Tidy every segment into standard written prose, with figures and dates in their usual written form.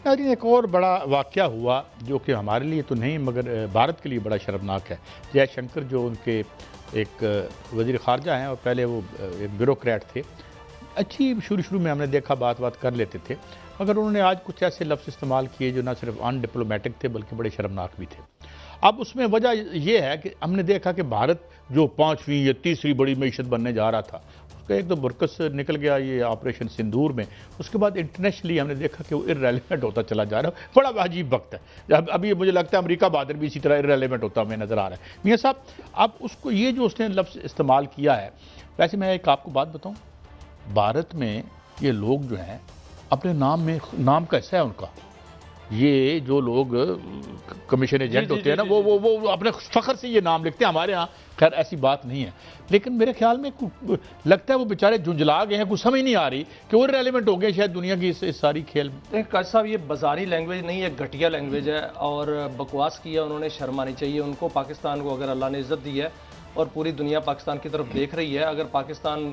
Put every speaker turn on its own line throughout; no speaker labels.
नाज़रीन, एक और बड़ा वाक़या हुआ जो कि हमारे लिए तो नहीं मगर भारत के लिए बड़ा शर्मनाक है। जयशंकर जो उनके एक वज़ीर ख़ारजा हैं और पहले वो एक ब्यूरोक्रेट थे, अच्छी शुरू में हमने देखा बात कर लेते थे, मगर उन्होंने आज कुछ ऐसे लफ्ज़ इस्तेमाल किए जो ना सिर्फ अनडिप्लोमेटिक थे बल्कि बड़े शर्मनाक भी थे। अब उसमें वजह ये है कि हमने देखा कि भारत जो 5वीं या तीसरी बड़ी मईशत बनने जा रहा था, उसका एक तो बुरकस निकल गया ये ऑपरेशन सिंदूर में। उसके बाद इंटरनेशनली हमने देखा कि वो इररेलेवेंट होता चला जा रहा है। बड़ा अजीब वक्त है। अभी मुझे लगता है अमेरिका बहादुर भी इसी तरह इररेलेवेंट होता हमें नज़र आ रहा है। मियाँ साहब, अब उसको ये जो उसने लफ्ज़ इस्तेमाल किया है, वैसे मैं एक आपको बात बताऊँ, भारत में ये लोग जो हैं अपने नाम का हिस्सा है उनका। ये जो लोग कमीशन एजेंट होते हैं ना, वो अपने फख्र से ये नाम लिखते हैं। हमारे यहाँ खैर ऐसी बात नहीं है, लेकिन मेरे ख्याल में लगता है वो बेचारे झुंझला गए हैं, कुछ समझ नहीं आ रही कि वो रेलिवेंट हो गए शायद दुनिया की इस सारी खेल में।
काजी साहब, ये बाजारी लैंग्वेज नहीं है, घटिया लैंग्वेज है और बकवास किया उन्होंने। शर्म आनी चाहिए उनको। पाकिस्तान को अगर अल्लाह ने इज्जत दी है और पूरी दुनिया पाकिस्तान की तरफ देख रही है, अगर पाकिस्तान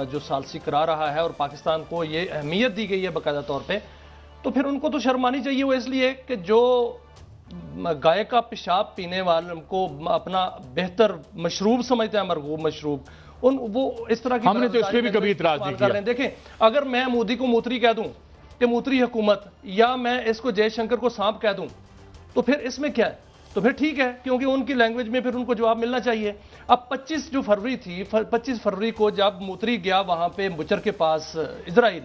जो सालसी करा रहा है और पाकिस्तान को ये अहमियत दी गई है बाकायदा तौर पर, तो फिर उनको तो शर्म आनी चाहिए। वो इसलिए कि जो गाय का पेशाब पीने वालों को अपना बेहतर मशरूब समझते हैं, मरगूब मशरूब, वो इस तरह की
हमने तो इसमें भी कभी इतराज नहीं किया।
देखें, अगर मैं मोदी को मूत्री कह दूं कि मूत्री हुकूमत, या मैं इसको जयशंकर को सांप कह दूं, तो फिर इसमें क्या है? तो फिर ठीक है, क्योंकि उनकी लैंग्वेज में फिर उनको जवाब मिलना चाहिए। अब 25 जो फरवरी थी, 25 फरवरी को जब मूत्री गया वहां पे बुचर के पास इजराइल,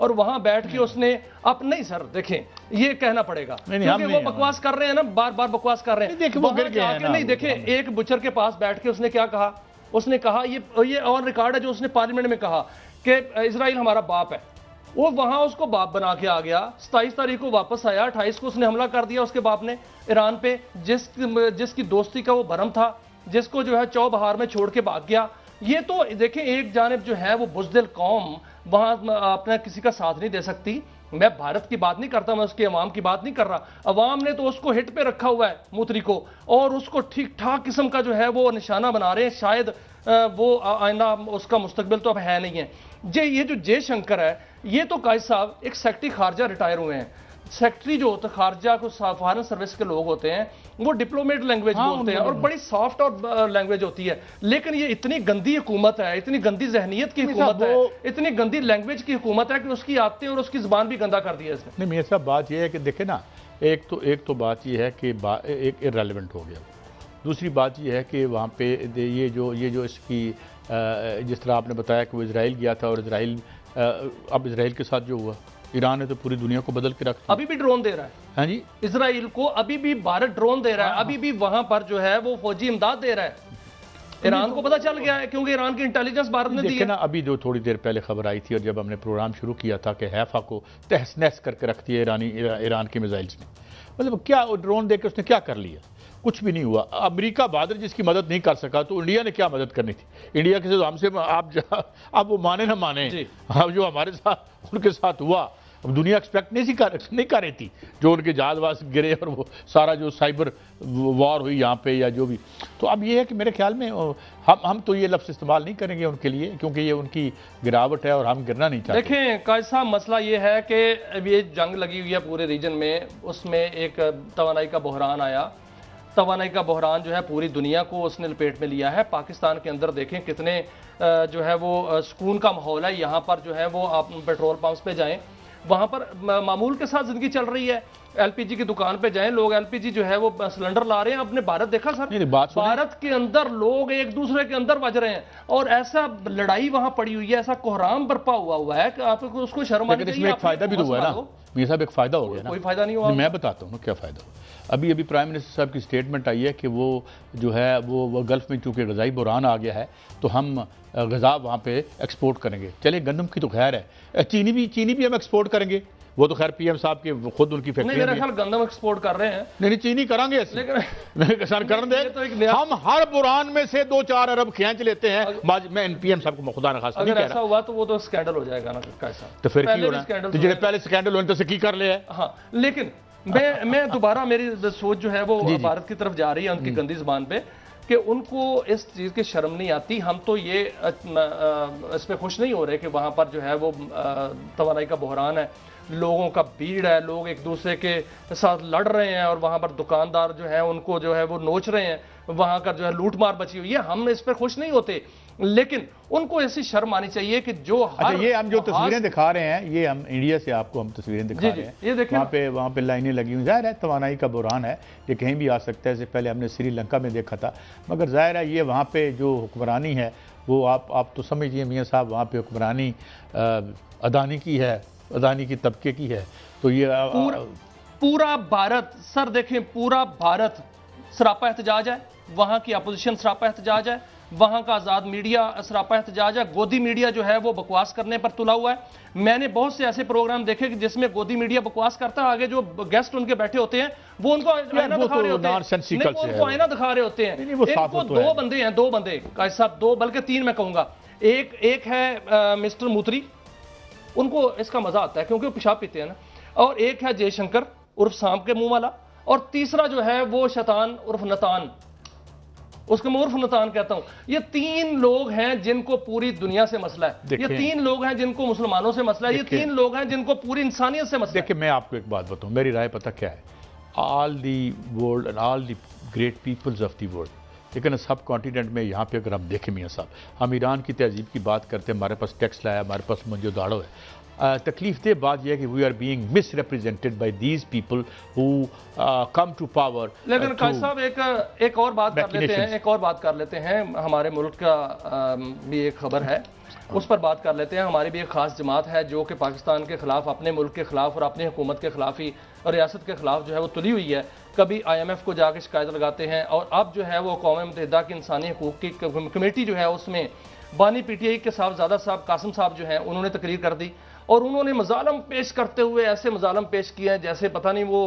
और वहां बैठ के उसने अब नहीं सर देखें, ये कहना पड़ेगा क्योंकि वो बकवास कर रहे हैं ना, बार बार बकवास कर रहे हैं। नहीं देखें, एक बुचर के पास बैठ के उसने क्या कहा? उसने कहा, ये ऑन रिकॉर्ड है जो उसने पार्लियामेंट में कहा कि इजराइल हमारा बाप है। वो वहां उसको बाप बना के आ गया। 27 तारीख को वापस आया, 28 को उसने हमला कर दिया उसके बाप ने ईरान पे, जिसकी दोस्ती का वो भरम था, जिसको जो है चौबहार में छोड़ के भाग गया। ये तो देखें, एक जानिब जो है वो बुज़दिल कौम वहां अपना किसी का साथ नहीं दे सकती। मैं भारत की बात नहीं करता, मैं उसके अवाम की बात नहीं कर रहा। अवाम ने तो उसको हिट पे रखा हुआ है मूत्री को, और उसको ठीक ठाक किस्म का जो है वो निशाना बना रहे हैं। शायद वो आइंदा उसका मुस्तकबिल तो अब है नहीं है। ये जो जयशंकर है, ये तो काजी साहब एक सेक्रेटरी खारजा रिटायर हुए हैं। सेक्रेटरी जो होता है खारजा को, फॉरेन सर्विस के लोग होते हैं, वो डिप्लोमेट लैंग्वेज बोलते हैं और बड़ी सॉफ्ट और लैंग्वेज होती है। लेकिन ये इतनी गंदी हुकूमत है, इतनी गंदी जहनीत की हुकूमत है, इतनी गंदी लैंग्वेज की हुकूमत है कि उसकी आदतें और उसकी जुबान भी गंदा कर दी है इसने।
नहीं, मेरे साहब बात यह है कि देखे ना, एक तो बात यह है कि एक इररेलेवेंट हो गया। दूसरी बात यह है कि वहाँ पे ये जो इसकी जिस तरह आपने बताया कि वो इजराइल गया था, और इजराइल अब इजराइल के साथ जो हुआ, ईरान ने तो पूरी दुनिया को बदल के रख दिया।
अभी भी ड्रोन दे रहा है।
हाँ जी,
इजराइल को अभी भी भारत ड्रोन दे रहा है। अभी भी वहां पर जो है वो फौजी इमदाद दे रहा है। ईरान को पता चल गया है क्योंकि ईरान की इंटेलिजेंस भारत ने दी है ना।
अभी जो थोड़ी देर पहले खबर आई थी और जब हमने प्रोग्राम शुरू किया था कि हैफा को तहस नहस करके रख दिया ईरान के मिसाइल्स ने, मतलब क्या ड्रोन देकर उसने क्या कर लिया? कुछ भी नहीं हुआ। अमेरिका बहादुर जिसकी मदद नहीं कर सका, तो इंडिया ने क्या मदद करनी थी? इंडिया के साथ हमसे आप वो माने ना माने, अब जो हमारे साथ उनके साथ हुआ, अब दुनिया एक्सपेक्ट नहीं कर रही थी, जो उनके जहाज गिरे और वो सारा जो साइबर वॉर हुई यहाँ पे या जो भी। तो अब ये है कि मेरे ख्याल में हम तो ये लफ्ज़ इस्तेमाल नहीं करेंगे उनके लिए, क्योंकि ये उनकी गिरावट है और हम गिरना नहीं चाहते।
देखें काजी साहब, मसला ये है कि अब ये जंग लगी हुई है पूरे रीजन में, उसमें एक तवानाई का बहरान आया। तवानाई का बहरान जो है पूरी दुनिया को उसने लपेट में लिया है। पाकिस्तान के अंदर देखें कितने जो है वो सुकून का माहौल है। यहाँ पर जो है वो आप पेट्रोल पंप्स पे जाएं, वहां पर मामूल के साथ जिंदगी चल रही है। एलपीजी की दुकान पे जाएं, लोग एलपीजी जो है वो सिलेंडर ला रहे हैं। आपने भारत देखा सर? भारत के अंदर लोग एक दूसरे के अंदर बज रहे हैं और ऐसा लड़ाई वहां पड़ी हुई है, ऐसा कोहराम बरपा हुआ है कि आपको उसको शर्म आनी चाहिए।
एक फायदा भी तो हुआ है ना ये साहब, एक फायदा हो गया ना।
कोई फायदा नहीं हुआ।
मैं बताता हूँ ना क्या फायदा हुआ। अभी प्राइम मिनिस्टर साहब की स्टेटमेंट आई है कि वो जो है वो गल्फ में चूंकि गज़ाई बहरान आ गया है, तो हम गज़ा वहाँ पे एक्सपोर्ट करेंगे। चले, गंदम की तो खैर है, चीनी भी हम एक्सपोर्ट करेंगे। वो तो खैर पीएम साहब के खुद उनकी फैक्ट्री
मेरे ख्याल गंदम एक्सपोर्ट कर रहे हैं।
नहीं, चीनी करेंगे, लेकिन हम हर बुरान में से 2-4 अरब खींच लेते हैं। मैं पीएम साहब को खुदा न खासा नहीं कह रहा।
ऐसा हुआ तो वो तो स्कैंडल हो जाएगा ना कैसा।
तो फिर की होना, तो जो पहले स्कैंडल होने तो की कर ले है।
हाँ, लेकिन मैं दोबारा मेरी सोच जो है वो भारत की तरफ जा रही है उनकी गंदी जुबान पे, कि उनको इस चीज़ की शर्म नहीं आती। हम तो ये इस पर खुश नहीं हो रहे कि वहाँ पर जो है वो तवानाई का बहरान है। लोगों का भीड़ है, लोग एक दूसरे के साथ लड़ रहे हैं और वहां पर दुकानदार जो है उनको जो है वो नोच रहे हैं, वहां का जो है लूटमार बची हुई है, हम इस पर खुश नहीं होते, लेकिन उनको ऐसी शर्म आनी चाहिए कि जो
अच्छा, ये हम जो तस्वीरें दिखा रहे हैं, ये हम इंडिया से आपको हम तस्वीरें दिखा रहे हैं,
ये देखिए
वहाँ पे लाइनें लगी हुई, जाहिर है तवानाई का बुरहान है, ये कहीं भी आ सकता है। इससे पहले हमने श्रीलंका में देखा था, मगर जाहिर है ये वहाँ पे जो हुक्मरानी है वो आप तो समझिए मियाँ साहब, वहाँ पे हुक्मरानी अदानी की है, अदानी की तबके की है। तो ये
पूरा भारत सर देखें, पूरा भारत सरापा एहतजाज है, वहाँ की अपोजिशन सरापा एहतजाज है, वहां का आजाद मीडिया सरापा एहतजाज है, गोदी मीडिया जो है वो बकवास करने पर तुला हुआ है। मैंने बहुत से ऐसे प्रोग्राम देखे कि जिसमें गोदी मीडिया बकवास करता है, आगे जो गेस्ट उनके बैठे होते हैं वो उनको आईना दिखा रहे होते हैं, उनको आईना दिखा रहे होते हैं। इनको दो बंदे हैं, दो बंदे साहब, दो बल्कि तीन मैं कहूंगा, एक है मिस्टर मूत्री, उनको इसका मजा आता है क्योंकि वो पेशाब पीते हैं ना, और एक है जयशंकर उर्फ सांप के मुंह वाला, और तीसरा जो है वो शैतान उर्फ नतान, उसको मैं उर्फ नतान कहता हूं। ये तीन लोग हैं जिनको पूरी दुनिया से मसला है, ये तीन लोग हैं जिनको मुसलमानों से मसला है, ये तीन लोग हैं जिनको पूरी इंसानियत से मसला है।
देखिए मैं आपको एक बात बताऊं, मेरी राय पता क्या है, all the world and all the great peoples of the world, लेकिन सब कॉन्टिनेंट में यहाँ पे अगर हम देखें मियाँ साहब, हम ईरान की तहजीब की बात करते हैं, हमारे पास टेक्सला है, हमारे पास मंजोदाड़ो है। तकलीफ दे बात यह है कि we are being misrepresented by these people who come to power.
लेकिन काजी साहब एक और बात कर लेते हैं, एक और बात कर लेते हैं, हमारे मुल्क का भी एक खबर है, उस पर बात कर लेते हैं। हमारी भी एक खास जमात है जो कि पाकिस्तान के खिलाफ, अपने मुल्क के खिलाफ और अपनी हुकूमत के खिलाफ ही और रियासत के खिलाफ जो है वो तुली हुई है। कभी IMF को जाके शिकायत लगाते हैं, और अब जो है वो अक़वाम मुत्तहिदा की इंसानी हकूक़ की कमेटी जो है उसमें बानी PTI के साहबजादा साहब कासिम साहब जो हैं उन्होंने तकरीर कर दी, और उन्होंने मजालम पेश करते हुए ऐसे मजालम पेश किए हैं जैसे पता नहीं वो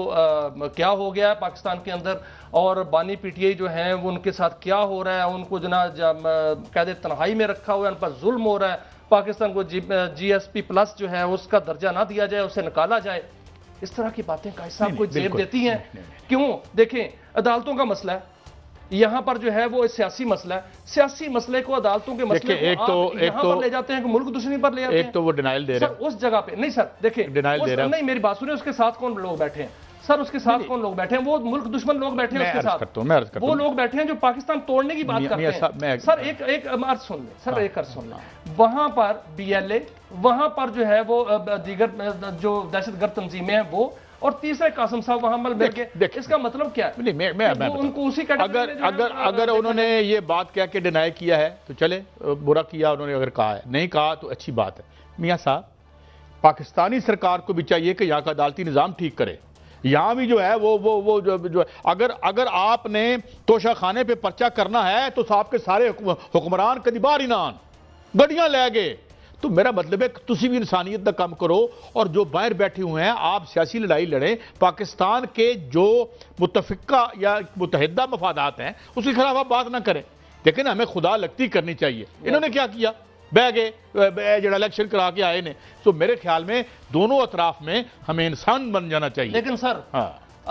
क्या हो गया है पाकिस्तान के अंदर, और बानी PTI जो हैं वो उनके साथ क्या हो रहा है, उनको जना कैद तन्हाई में रखा हुआ है, उन पर जुल्म हो रहा है, पाकिस्तान को GSP+ जो है उसका दर्जा ना दिया जाए, उसे निकाला जाए। इस तरह की बातें काजी साहब को जेब देती हैं। क्यों? देखें, अदालतों का मसला है, यहां पर जो है वो सियासी मसला है, सियासी मसले को अदालतों के मसले को यहां पर ले जाते हैं कि मुल्क दुश्मनी पर ले जाते हैं।
एक तो वो डिनाइल दे रहे हैं
उस जगह पे, नहीं सर देखिए,
डिनाइल दे रहा है,
नहीं मेरी बात सुनिए, उसके साथ कौन लोग बैठे हैं सर, उसके साथ कौन लोग बैठे हैं? वो मुल्क दुश्मन लोग बैठे हैं उसके साथ, वो लोग बैठे हैं जो पाकिस्तान तोड़ने की बात करते हैं। सर एक अर्ज सुन ले सर, एक अर्ज सुन ले, वहां पर BLA, वहां पर जो है वो दीगर जो दहशतगर्द तंजीमें हैं वो, और तीसरे कासिम साहब वहां मिल के, इसका मतलब क्या है?
मैं
उनको उसी
अगर उन्होंने ये बात कह के डिनाई किया है तो चले, बुरा किया उन्होंने, अगर कहा है, नहीं कहा तो अच्छी बात है। मियाँ साहब, पाकिस्तानी सरकार को भी चाहिए कि यहाँ का अदालती निज़ाम ठीक करे, यहाँ भी जो है वो जो अगर आपने तोशा खाने पे पर्चा करना है तो आपके सारे हुक्मरान कदी बाहर ही ना आन, गड्डियां ले गए। तो मेरा मतलब है कि तुसी भी इंसानियत का काम करो, और जो बाहर बैठे हुए हैं आप सियासी लड़ाई लड़ें, पाकिस्तान के जो मुतफिका या मुतहदा मफादात हैं उसके खिलाफ आप बात ना करें। लेकिन हमें खुदा लगती करनी चाहिए। इन्होंने क्या किया, बह गए जो इलेक्शन करा के आए ने। तो मेरे ख्याल में दोनों अतराफ में हमें इंसान बन जाना चाहिए।
लेकिन सर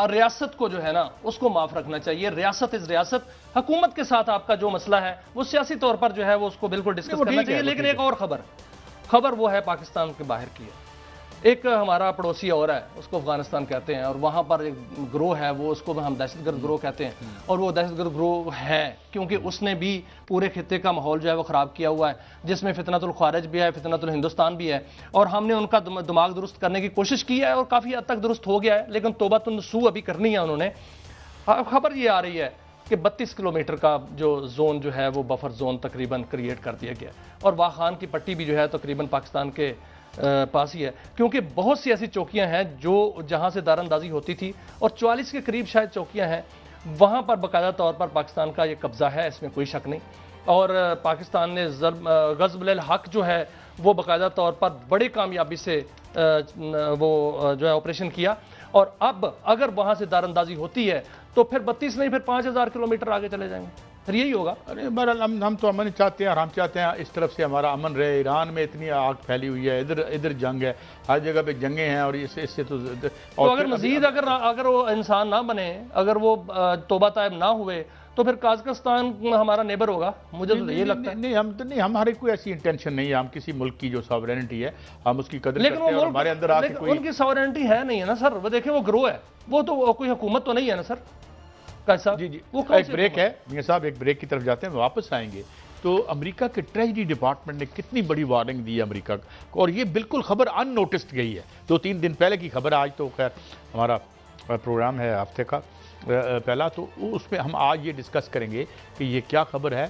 रियासत को जो है ना उसको माफ रखना चाहिए। रियासत इज रियासत, हुकूमत के साथ आपका जो मसला है वो सियासी तौर पर जो है वो उसको बिल्कुल डिस्कस करना चाहिए। लेकिन एक और खबर वो है पाकिस्तान के बाहर की है। एक हमारा पड़ोसी और है, उसको अफगानिस्तान कहते हैं, और वहाँ पर एक ग्रोह है, वो उसको हम दहशतगर्द ग्रोह कहते हैं, और वो दहशतगर्द ग्रोह है क्योंकि उसने भी पूरे खित्ते का माहौल जो है वो ख़राब किया हुआ है, जिसमें फितनतुल ख़ारिज भी है, फितनतुल हिंदुस्तान भी है, और हमने उनका दिमाग दुरुस्त करने की कोशिश की है और काफ़ी हद तक दुरुस्त हो गया है, लेकिन तौबतुन नसूह अभी करनी है उन्होंने। खबर ये आ रही है कि 32 किलोमीटर का जो जोन जो है वो बफर जोन तकरीबन क्रिएट कर दिया गया, और वाखान की पट्टी भी जो है तकरीबन पाकिस्तान के पास ही है, क्योंकि बहुत सी ऐसी चौकियां हैं जो जहां से दारंदाजी होती थी, और 44 के करीब शायद चौकियां हैं, वहां पर बाकायदा तौर पर पाकिस्तान का ये कब्जा है, इसमें कोई शक नहीं। और पाकिस्तान ने ग़ज़्व-उल हक़ जो है वो बाकायदा तौर पर बड़ी कामयाबी से वो जो है ऑपरेशन किया, और अब अगर वहां से दारंदाजी होती है तो फिर 32 नहीं, फिर 5000 किलोमीटर आगे चले जाएंगे, फिर यही होगा।
अरे हम तो अमन चाहते हैं, और हम चाहते हैं इस तरफ से हमारा अमन रहे। ईरान में इतनी आग फैली हुई है, इधर जंग है, हर जगह पे जंगे हैं, और इससे तो
अगर मजीद अगर वो इंसान ना बने, अगर वो तौबा तायब ना हुए, तो फिर काजाकिस्तान हमारा नेबर होगा, मुझे तो ये लगता है।
नहीं, हम तो नहीं, हमारी कोई ऐसी इंटेंशन नहीं है। हम किसी मुल्क की जो सॉवरेनिटी है हम उसकी कदर
लेकिन
करते हैं,
वो
और हमारे अंदर आके कोई
उनकी सॉवरेनिटी है नहीं है ना सर, वो देखिए वो ग्रो है, वो तो कोई हुकूमत तो नहीं है ना सर। कैसा?
जी जी,
वो
एक ब्रेक है मियां साहब, एक ब्रेक की तरफ जाते हैं, वापस आएंगे। तो अमेरिका के ट्रेजरी डिपार्टमेंट ने कितनी बड़ी वार्निंग दी है अमेरिका को, और ये बिल्कुल खबर अननोटिस्ड गई है। 2-3 दिन पहले की खबर, आज तो खैर हमारा प्रोग्राम है हफ्ते का पहला, तो उसमें हम आज ये डिस्कस करेंगे कि ये क्या खबर है।